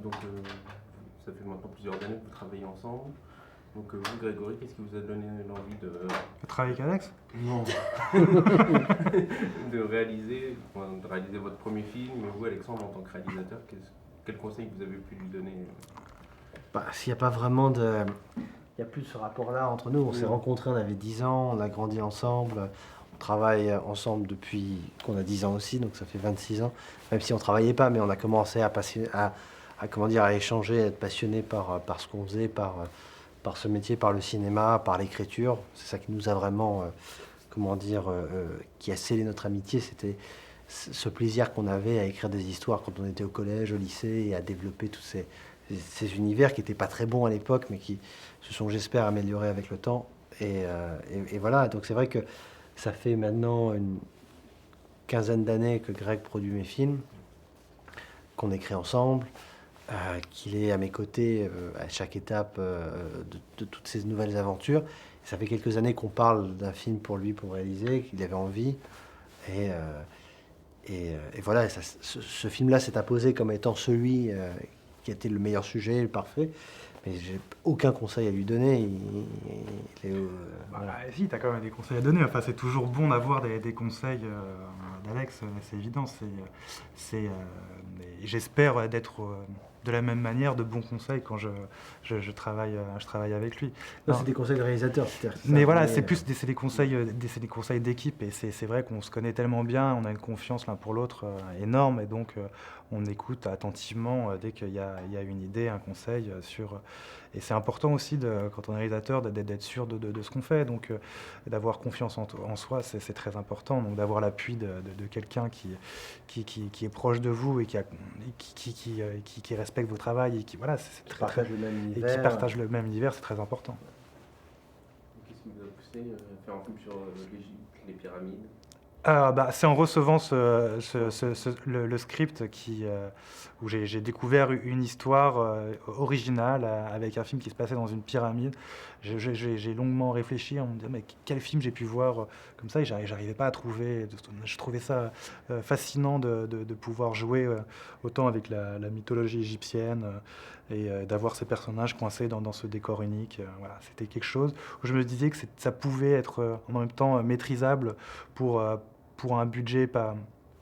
Donc, ça fait maintenant plusieurs années que vous travaillez ensemble. Donc, vous, Grégory, qu'est-ce qui vous a donné l'envie De travailler avec Alex? Non. De réaliser votre premier film? Et vous, Alexandre, en tant que réalisateur, quel conseil vous avez pu lui donner? S'il n'y a pas vraiment de... Il n'y a plus de ce rapport-là entre nous. On s'est rencontrés, on avait 10 ans, on a grandi ensemble. On travaille ensemble depuis qu'on a 10 ans aussi, donc ça fait 26 ans. Même si on ne travaillait pas, mais on a commencé à échanger, à être passionné par ce qu'on faisait, par ce métier, par le cinéma, par l'écriture. C'est ça qui nous a vraiment, qui a scellé notre amitié. C'était ce plaisir qu'on avait à écrire des histoires quand on était au collège, au lycée, et à développer tous ces univers qui n'étaient pas très bons à l'époque, mais qui se sont, j'espère, améliorés avec le temps. Et voilà, donc c'est vrai que ça fait maintenant une quinzaine d'années que Greg produit mes films, qu'on écrit ensemble, qu'il est à mes côtés à chaque étape de toutes ces nouvelles aventures. Et ça fait quelques années qu'on parle d'un film pour lui, pour réaliser, qu'il avait envie. Et, et voilà, ce film-là s'est imposé comme étant celui qui était le meilleur sujet, le parfait. Mais j'ai aucun conseil à lui donner. Voilà. Si, tu as quand même des conseils à donner. Enfin, c'est toujours bon d'avoir des conseils d'Alex, c'est évident. J'espère d'être de la même manière de bons conseils quand je travaille avec lui. Non, c'est des conseils de réalisateur. Mais voilà, c'est des conseils d'équipe. Et c'est vrai qu'on se connaît tellement bien, on a une confiance l'un pour l'autre énorme. Et donc, on écoute attentivement dès qu'il y a une idée, un conseil sur... Et c'est important aussi, quand on est réalisateur, d'être sûr de ce qu'on fait. Donc, d'avoir confiance en soi, c'est très important. Donc, d'avoir l'appui de quelqu'un qui est proche de vous et qui respecte votre travail et qui partage le même univers. Et qui partage le même univers, c'est très important. Qu'est-ce qui vous a poussé à faire un film sur l'Égypte, les pyramides? C'est en recevant le script où j'ai découvert une histoire originale avec un film qui se passait dans une pyramide. J'ai longuement réfléchi en me disant mais quel film j'ai pu voir comme ça, et j'arrivais pas à trouver. Je trouvais ça fascinant de pouvoir jouer autant avec la mythologie égyptienne et d'avoir ces personnages coincés dans ce décor unique. Voilà, c'était quelque chose où je me disais que ça pouvait être en même temps maîtrisable pour un budget pas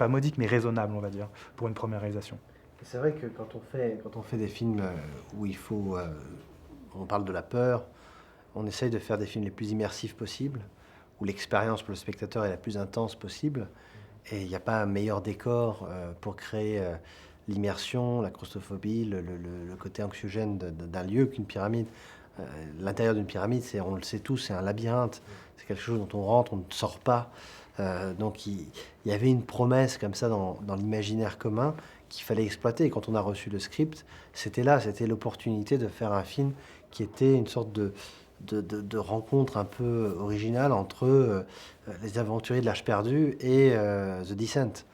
modique, mais raisonnable, on va dire, pour une première réalisation. C'est vrai que quand on fait des films où on parle de la peur, on essaye de faire des films les plus immersifs possibles, où l'expérience pour le spectateur est la plus intense possible. Et il n'y a pas un meilleur décor pour créer l'immersion, la claustrophobie, le côté anxiogène d'un lieu qu'une pyramide. L'intérieur d'une pyramide, on le sait tous, c'est un labyrinthe. C'est quelque chose dont on rentre, on ne sort pas. Donc il y avait une promesse comme ça dans l'imaginaire commun qu'il fallait exploiter. Et quand on a reçu le script, c'était l'opportunité de faire un film qui était une sorte de rencontre un peu originale entre Les Aventuriers de l'Arche perdue et The Descent.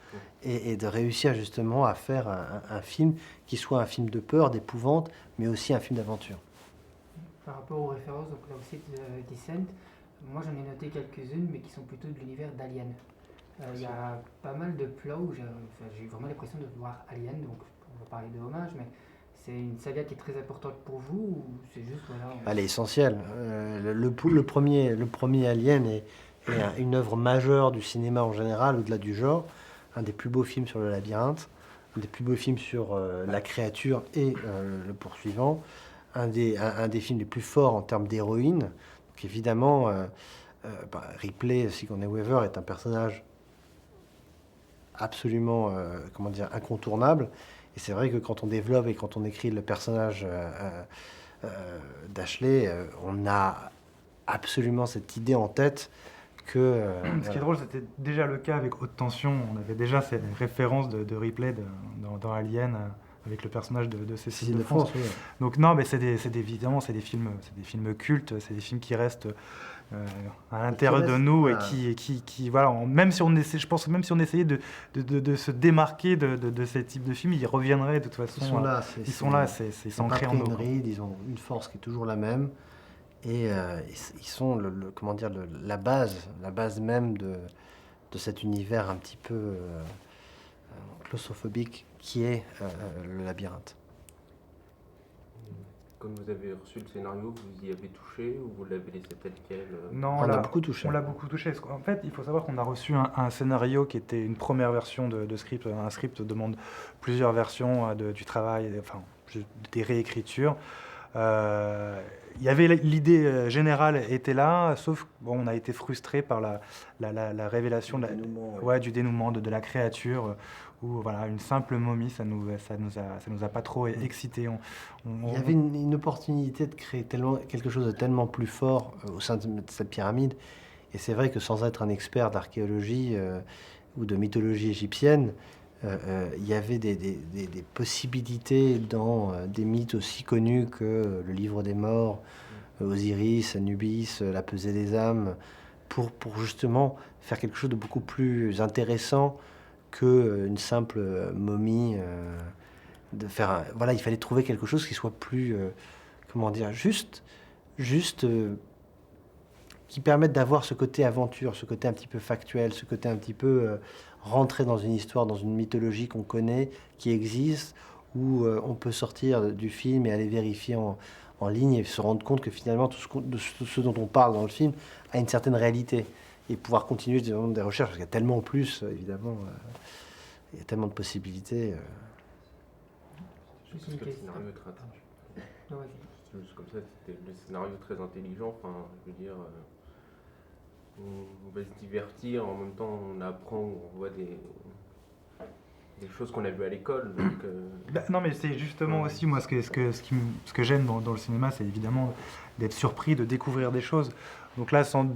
Et de réussir justement à faire un film qui soit un film de peur, d'épouvante, mais aussi un film d'aventure. Par rapport aux références, donc là aussi de Descent, moi j'en ai noté quelques-unes, mais qui sont plutôt de l'univers d'Alien. Il y a pas mal de plans où j'ai eu vraiment l'impression de voir Alien, donc on va parler de hommage, mais c'est une saga qui est très importante pour vous, ou c'est juste voilà... Elle est essentielle. Le premier Alien est une œuvre majeure du cinéma en général, au-delà du genre. Un des plus beaux films sur le labyrinthe, un des plus beaux films sur la créature et le poursuivant, un des films les plus forts en termes d'héroïne. Donc évidemment, Ripley, Sigourney Weaver, est un personnage absolument incontournable. Et c'est vrai que quand on développe et quand on écrit le personnage d'Ashley, on a absolument cette idée en tête que... Ce qui est drôle, c'était déjà le cas avec Haute Tension. On avait déjà ces références de Ripley dans Alien avec le personnage de Cécile de France. Oui. Donc non, mais évidemment, c'est des films cultes, c'est des films qui restent à l'intérieur de nous et qui voilà, même si on essaie, je pense que même si on essayait de se démarquer de ce type de film, ils reviendraient de toute façon. Ils sont là, c'est ancré en nous. Ils ont une force qui est toujours la même et ils sont la base même de cet univers un petit peu claustrophobique qui est le labyrinthe. Comme vous avez reçu le scénario, vous y avez touché ou vous l'avez laissé tel quel Non, On a beaucoup touché. On l'a beaucoup touché. En fait, il faut savoir qu'on a reçu un scénario qui était une première version de script. Un script demande plusieurs versions du travail, enfin, des réécritures. Il y avait l'idée générale était là, sauf on a été frustré par la révélation Du dénouement, oui. ouais, du dénouement de la créature, où voilà, une simple momie, ça nous a pas trop excité. Il y avait une opportunité de créer quelque chose de tellement plus fort au sein de cette pyramide. Et c'est vrai que sans être un expert d'archéologie ou de mythologie égyptienne, il y avait des possibilités dans des mythes aussi connus que le livre des morts, Osiris, Anubis, la pesée des âmes, pour justement faire quelque chose de beaucoup plus intéressant qu'une simple momie. Voilà, il fallait trouver quelque chose qui soit plus, comment dire, juste qui permette d'avoir ce côté aventure, ce côté un petit peu factuel, ce côté un petit peu rentrer dans une histoire, dans une mythologie qu'on connaît, qui existe, où on peut sortir du film et aller vérifier en ligne et se rendre compte que finalement tout ce dont on parle dans le film a une certaine réalité et pouvoir continuer des recherches, parce qu'il y a tellement plus, évidemment, il y a tellement de possibilités. Juste parce que le scénario est très intelligent. Non, vas-y. Juste comme ça, c'était le scénario très intelligent. Enfin, je veux dire, on va se divertir, en même temps on apprend, on voit des choses qu'on a vues à l'école. Donc, non, mais c'est justement aussi, moi, ce que j'aime dans le cinéma, c'est évidemment d'être surpris, de découvrir des choses. Donc là, sans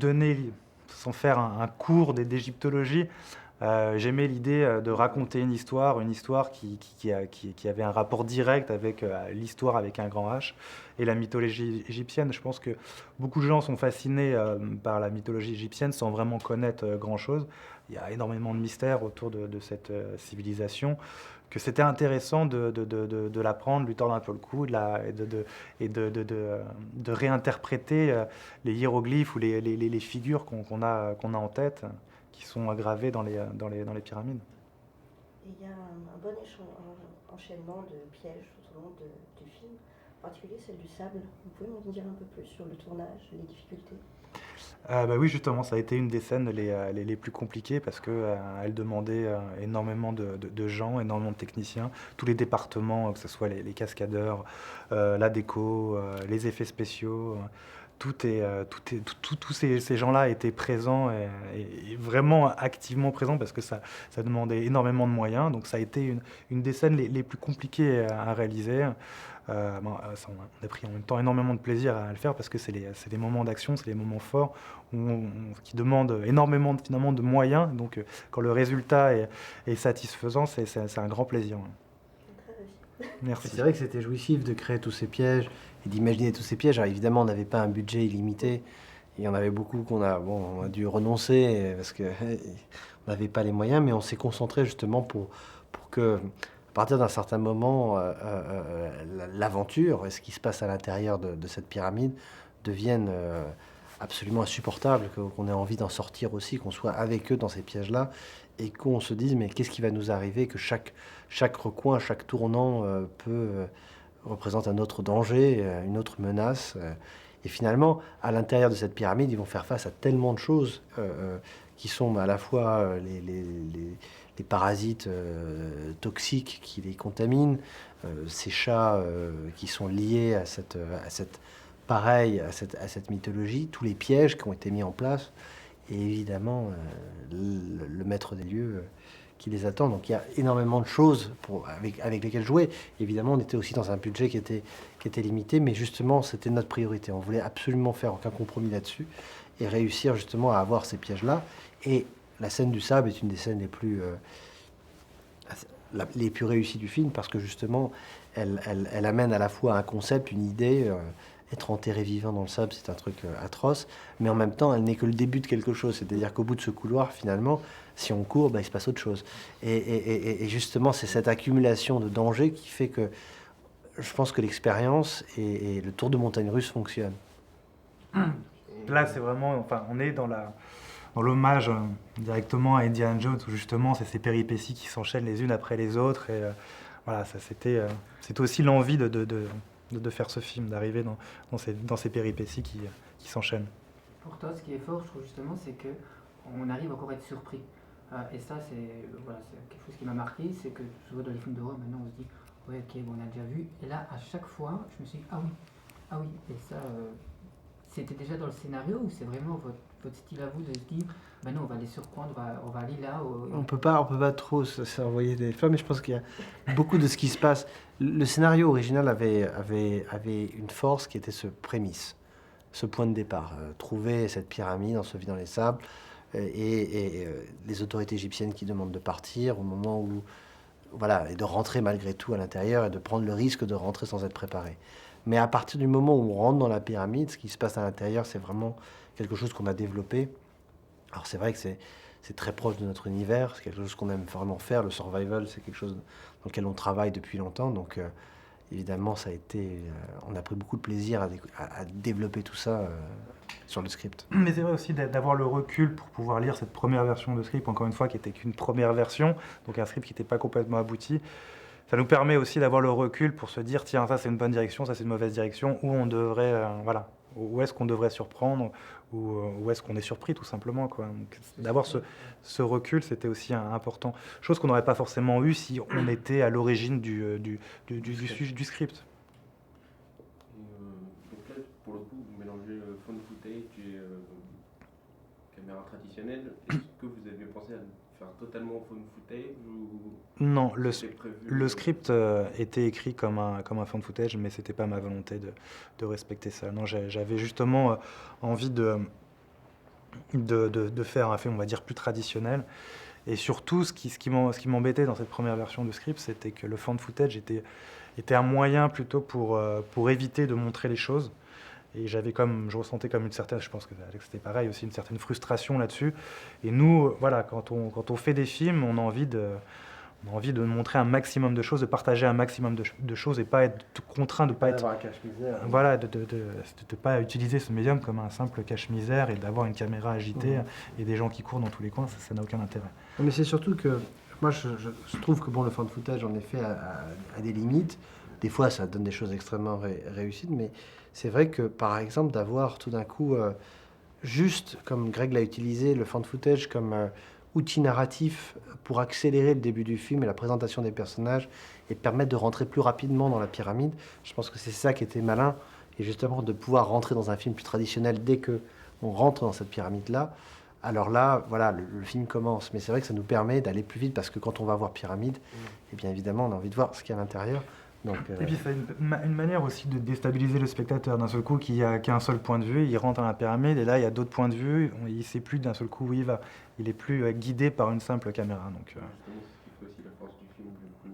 faire un cours d'égyptologie, j'aimais l'idée de raconter une histoire qui avait un rapport direct avec l'histoire avec un grand H et la mythologie égyptienne. Je pense que beaucoup de gens sont fascinés par la mythologie égyptienne sans vraiment connaître grand-chose. Il y a énormément de mystères autour de cette civilisation, que c'était intéressant de l'apprendre, lui tordre un peu le cou et de réinterpréter les hiéroglyphes ou les figures qu'on a en tête, qui sont gravées dans les pyramides. Et il y a un bon enchaînement de pièges tout au long du film, en particulier celle du sable. Vous pouvez m'en dire un peu plus sur le tournage, les difficultés? Oui, justement, ça a été une des scènes les plus compliquées parce qu'elle demandait énormément de gens, énormément de techniciens, tous les départements, que ce soit les cascadeurs, la déco, les effets spéciaux. Tous ces gens-là étaient présents et vraiment activement présents parce que ça demandait énormément de moyens. Donc ça a été une des scènes les plus compliquées à réaliser. On a pris en même temps énormément de plaisir à le faire parce que c'est des moments d'action, c'est des moments forts qui demandent énormément finalement de moyens. Donc quand le résultat est satisfaisant, c'est un grand plaisir. Très réussi. Merci. C'est vrai que c'était jouissif de créer tous ces pièges et d'imaginer tous ces pièges. Alors évidemment, on n'avait pas un budget illimité. Il y en avait beaucoup on a dû renoncer parce qu'on n'avait pas les moyens, mais on s'est concentré justement pour que, à partir d'un certain moment, l'aventure et ce qui se passe à l'intérieur de cette pyramide devienne absolument insupportable, qu'on ait envie d'en sortir aussi, qu'on soit avec eux dans ces pièges-là et qu'on se dise mais qu'est-ce qui va nous arriver, que chaque recoin, chaque tournant représente un autre danger, une autre menace. Et finalement, à l'intérieur de cette pyramide, ils vont faire face à tellement de choses qui sont à la fois les parasites toxiques qui les contaminent, ces chats qui sont liés à cette mythologie, tous les pièges qui ont été mis en place, et évidemment le maître des lieux qui les attend. Donc il y a énormément de choses avec lesquelles jouer. Évidemment, on était aussi dans un budget qui était limité, mais justement, c'était notre priorité. On voulait absolument faire aucun compromis là-dessus et réussir justement à avoir ces pièges-là. Et la scène du sable est une des scènes les plus réussies du film parce que justement, elle amène à la fois un concept, une idée. Être enterré vivant dans le sable, c'est un truc atroce, mais en même temps, elle n'est que le début de quelque chose. C'est-à-dire qu'au bout de ce couloir, finalement, si on court, il se passe autre chose. Et justement, c'est cette accumulation de dangers qui fait que je pense que l'expérience et le tour de montagne russe fonctionnent. Là, c'est vraiment, on est dans l'hommage directement à Indiana Jones, où justement, c'est ces péripéties qui s'enchaînent les unes après les autres. Et voilà, c'était aussi l'envie de faire ce film, d'arriver dans ces péripéties qui s'enchaînent. Pour toi, ce qui est fort, je trouve justement, c'est que on arrive encore à être surpris. Et ça, c'est quelque chose qui m'a marqué, c'est que souvent dans les films d'horreur, maintenant on se dit, ouais, ok, bon, on a déjà vu. Et là, à chaque fois, je me suis dit, ah oui. Et ça, c'était déjà dans le scénario ou c'est vraiment votre style à vous de se dire, ben non, on va les surprendre, on va aller là. On peut pas trop s'envoyer des fleurs, mais je pense qu'il y a beaucoup de ce qui se passe. Le scénario original avait une force qui était ce prémisse, ce point de départ. Trouver cette pyramide ensevelie dans les sables et les autorités égyptiennes qui demandent de partir au moment où... Voilà, et de rentrer malgré tout à l'intérieur et de prendre le risque de rentrer sans être préparé. Mais à partir du moment où on rentre dans la pyramide, ce qui se passe à l'intérieur, c'est vraiment quelque chose qu'on a développé. Alors c'est vrai que c'est très proche de notre univers, c'est quelque chose qu'on aime vraiment faire. Le survival, c'est quelque chose dans lequel on travaille depuis longtemps. Donc évidemment, ça a été, on a pris beaucoup de plaisir à développer tout ça sur le script. Mais c'est vrai aussi d'avoir le recul pour pouvoir lire cette première version de script, encore une fois, qui était qu'une première version, donc un script qui n'était pas complètement abouti. Ça nous permet aussi d'avoir le recul pour se dire, tiens, ça c'est une bonne direction, ça c'est une mauvaise direction, où on devrait, où est-ce qu'on devrait surprendre, où est-ce qu'on est surpris tout simplement, quoi. Donc, d'avoir ce recul, c'était aussi important. Chose qu'on n'aurait pas forcément eu si on était à l'origine du script. Donc là, pour le coup, vous mélangez found footage et caméra traditionnelle. Est-ce que vous avez pensé à faire totalement found footage ou Non, c'était prévu, le script était écrit comme un found footage, mais c'était pas ma volonté de respecter ça. Non, j'avais justement envie de faire un film, on va dire, plus traditionnel. Et surtout, ce qui m'embêtait dans cette première version de script, c'était que le found footage était un moyen plutôt pour éviter de montrer les choses. Et je ressentais comme une certaine, je pense que Alex c'était pareil aussi, une certaine frustration là-dessus. Et nous, voilà, quand on fait des films, on a envie de montrer un maximum de choses, de partager un maximum de choses et pas être contraint de pas être... D'avoir un cache-misère. Voilà, de pas utiliser ce médium comme un simple cache-misère et d'avoir une caméra agitée et des gens qui courent dans tous les coins, ça n'a aucun intérêt. Mais c'est surtout que, moi je trouve que bon, le found footage en effet a des limites. Des fois ça donne des choses extrêmement réussies, mais c'est vrai que par exemple d'avoir tout d'un coup, juste comme Greg l'a utilisé, le found footage comme outil narratif pour accélérer le début du film et la présentation des personnages et permettre de rentrer plus rapidement dans la pyramide, je pense que c'est ça qui était malin, et justement de pouvoir rentrer dans un film plus traditionnel dès que on rentre dans cette pyramide-là. Alors là, voilà, le film commence. Mais c'est vrai que ça nous permet d'aller plus vite parce que quand on va voir Pyramide, eh bien évidemment, on a envie de voir ce qu'il y a à l'intérieur. Donc, Et puis c'est une manière aussi de déstabiliser le spectateur. D'un seul coup, qu'il n'y a qu'un seul point de vue, il rentre dans la pyramide et là, il y a d'autres points de vue. Il ne sait plus d'un seul coup où il va. Il est plus guidé par une simple caméra. Donc, justement, c'est ce qui fait aussi la force du film, du coup.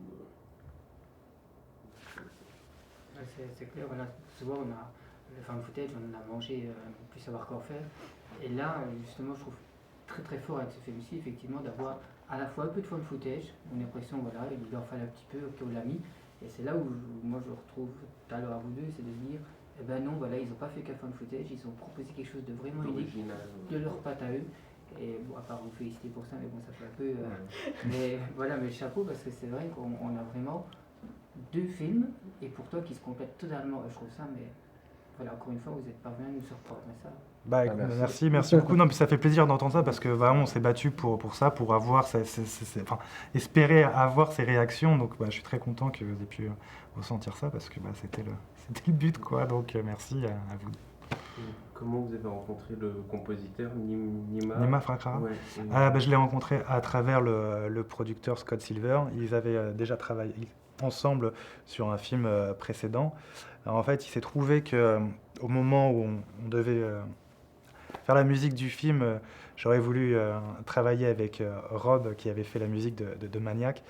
C'est clair, voilà. Souvent, on a le found footage, on en a mangé, plus savoir quoi faire. Et là, justement, je trouve très très fort avec ce film-ci, effectivement, d'avoir à la fois un peu de found footage. On a l'impression, voilà, il en fallait un petit peu, qu'on l'a mis. Et c'est là où moi je retrouve tout à l'heure à vous deux, c'est de se dire, eh ben non, voilà, ils n'ont pas fait qu'un found footage, ils ont proposé quelque chose de vraiment unique, de leur patte à eux. Et bon, à part vous féliciter pour ça, mais bon, ça fait un peu. Mais voilà, mais chapeau, parce que c'est vrai qu'on a vraiment deux films, et pour toi qui se complètent totalement, je trouve ça, mais voilà, encore une fois, vous êtes parvenu à nous surprendre, mais ça. merci beaucoup. Non, puis ça fait plaisir d'entendre ça parce que vraiment on s'est battu pour ça, pour avoir espérer avoir ces réactions. Donc je suis très content que vous ayez pu ressentir ça parce que c'était le but, quoi. Donc merci à vous. Et comment vous avez rencontré le compositeur Nima Frakrara. Ouais, je l'ai rencontré à travers le producteur Scott Silver. Ils avaient déjà travaillé ensemble sur un film précédent. Alors, en fait, il s'est trouvé qu'au moment où on devait faire la musique du film, j'aurais voulu travailler avec Rob, qui avait fait la musique de Maniac,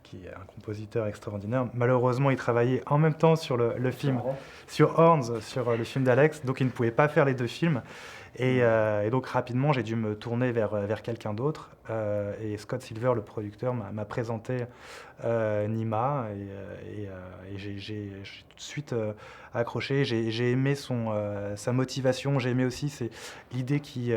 qui est un compositeur extraordinaire. Malheureusement, il travaillait en même temps sur le film, sur Horns, sur le film d'Alex, donc il ne pouvait pas faire les deux films. Et donc rapidement, j'ai dû me tourner vers quelqu'un d'autre. Et Scott Silver, le producteur, m'a présenté Nima. Et j'ai tout de suite accroché. J'ai aimé sa motivation. J'ai aimé aussi l'idée qui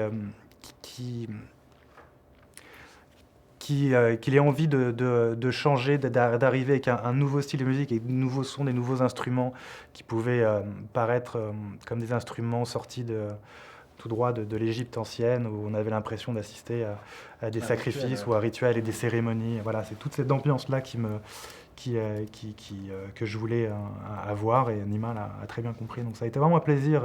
qu'il ait envie de changer, d'arriver avec un nouveau style de musique, et de nouveaux sons, des nouveaux instruments qui pouvaient paraître comme des instruments sortis tout droit de l'Égypte ancienne, où on avait l'impression d'assister à des sacrifices rituel, ou à rituels et des cérémonies. Voilà, c'est toute cette ambiance-là que je voulais avoir, et Nima l'a très bien compris. Donc ça a été vraiment un plaisir.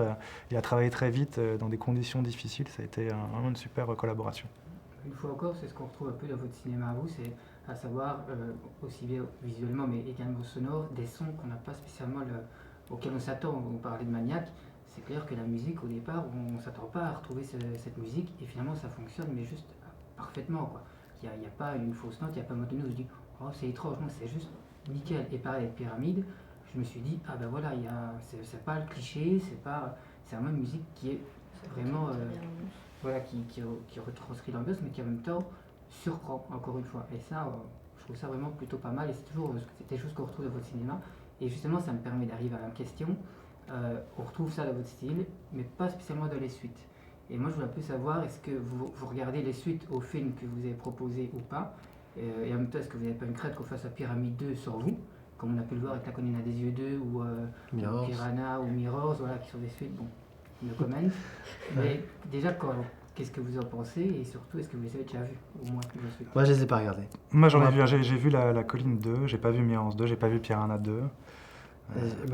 Il a travaillé très vite dans des conditions difficiles. Ça a été vraiment une super collaboration. Une fois encore, c'est ce qu'on retrouve un peu dans votre cinéma à vous, c'est à savoir, aussi bien visuellement mais également sonore, des sons qu'on n'a pas spécialement auxquels on s'attend. On parlait de Maniac, c'est clair que la musique, au départ, on ne s'attend pas à retrouver cette musique, et finalement ça fonctionne, mais juste parfaitement, quoi. Il n'y a pas une fausse note, il n'y a pas un moment donné où je dis « Oh, c'est étrange », non, c'est juste nickel. Et pareil avec Pyramide, je me suis dit « Ah ben voilà, c'est pas le cliché, c'est vraiment une musique qui est vraiment... voilà, qui retranscrit l'ambiance, mais qui en même temps surprend, encore une fois. Et ça, je trouve ça vraiment plutôt pas mal, et c'est des choses qu'on retrouve dans votre cinéma. Et justement, ça me permet d'arriver à la question. On retrouve ça dans votre style, mais pas spécialement dans les suites. Et moi, je voulais un peu savoir, est-ce que vous regardez les suites aux films que vous avez proposés ou pas, et en même temps, est-ce que vous n'avez pas une crainte qu'on fasse la Pyramide 2 sans vous, comme on a pu le voir avec La Colline à des yeux 2, ou Piranha, ou Mirrors, voilà, qui sont des suites, bon, no comment. Mais déjà, qu'est-ce que vous en pensez, et surtout, est-ce que vous les avez déjà vus, au moins les suites? Moi, je les ai pas regardés. Moi, j'ai vu la Colline 2, j'ai pas vu Mirrors 2, j'ai pas vu Piranha 2.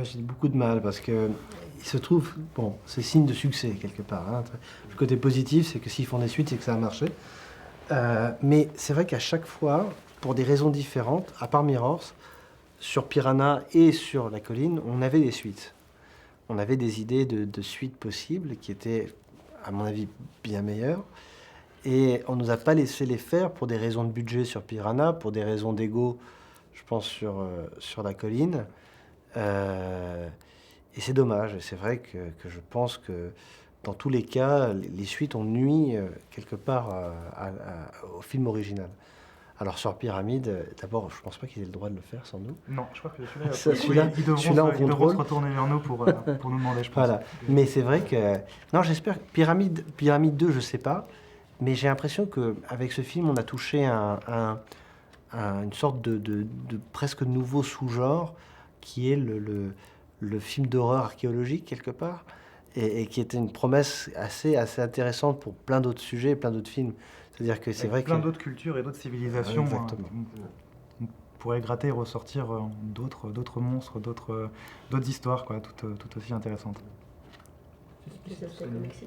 J'ai beaucoup de mal parce que il se trouve, bon, c'est signe de succès quelque part. Hein. Le côté positif, c'est que s'ils font des suites, c'est que ça a marché. Mais c'est vrai qu'à chaque fois, pour des raisons différentes, à part Mirrors, sur Piranha et sur La Colline, on avait des suites. On avait des idées de suites possibles qui étaient, à mon avis, bien meilleures. Et on ne nous a pas laissé les faire pour des raisons de budget sur Piranha, pour des raisons d'ego, je pense, sur La Colline. Et c'est dommage. Et c'est vrai que je pense que dans tous les cas, les suites ont nui quelque part au film original. Alors sur Pyramide, d'abord, je pense pas qu'ils aient le droit de le faire sans nous. Non, je crois que celui-là, Celui-là, ils devront se retourner vers nous pour nous demander, je pense. Voilà. Mais c'est vrai que... Non, j'espère... Pyramide 2, je sais pas. Mais j'ai l'impression qu'avec ce film, on a touché une sorte de presque nouveau sous-genre qui est le film d'horreur archéologique, quelque part, et qui était une promesse assez intéressante pour plein d'autres sujets et plein d'autres films. C'est-à-dire que c'est vrai que... Plein d'autres cultures et d'autres civilisations. Exactement. On pourrait gratter et ressortir d'autres monstres, d'autres histoires, quoi, tout aussi intéressantes. Des aspects comiques.